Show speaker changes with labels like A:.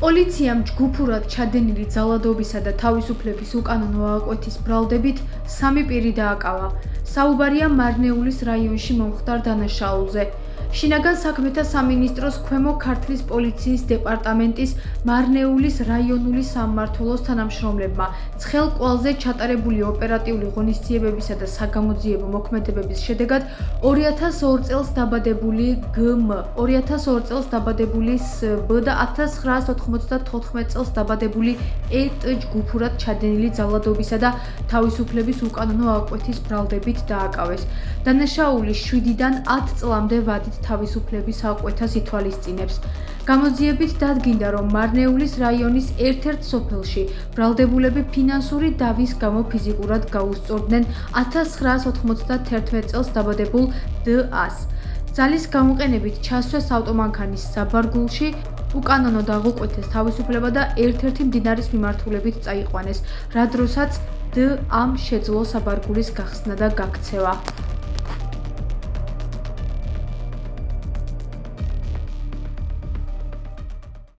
A: პოლიციამ ჯგუფურად ჩადენილი ძალადობისა და თავისუფლების უკანონო აღკვეთის ბრალდებით 3 პირი დააკავა. საუბარია მარნეულის რაიონში მომხდარ დანაშაულზე. შინაგან საქმეთა სამინისტროს ქვემო ქართლის პოლიციის დეპარტამენტის მარნეულის რაიონული სამმართველოს თანამშრომლებმა ცხელ კვალზე ჩატარებული ოპერატიული ღონისძიებებისა და საგამოძიებო მოქმედებების შედეგად 2002 წელს დაბადებული გმ, 2002 წელს დაბადებული სბ და 1994 წელს დაბადებული ეტ ჯგუფურად ჩადენილი ძალადობისა და თავისუფლების უკანონო აღკვეთის ბრალდებით დააკავეს. დანაშაული 7-დან 10 წლამდე ვადით თავისუფლების აღკვეთას ითვალისწინებს. გამოძიებით დადგინდა, რომ მარნეულის რაიონის ერთ-ერთ სოფელში ბრალდებულები ფინანსური დავის გამო ფიზიკურად გაუსწორდნენ 1991 წელს დაბადებულ დ-ას. ძალის გამოყენებით ჩასვეს ავტომანქანის საბარგულში, უკანონო დაღუკვეთეს თავისუფლება და ერთ-ერთი მდინარის მიმართულებით წაიყვანეს, რა დროსაც დ-ამ შეძლო საბარგულის გახსნა და გაქცევა.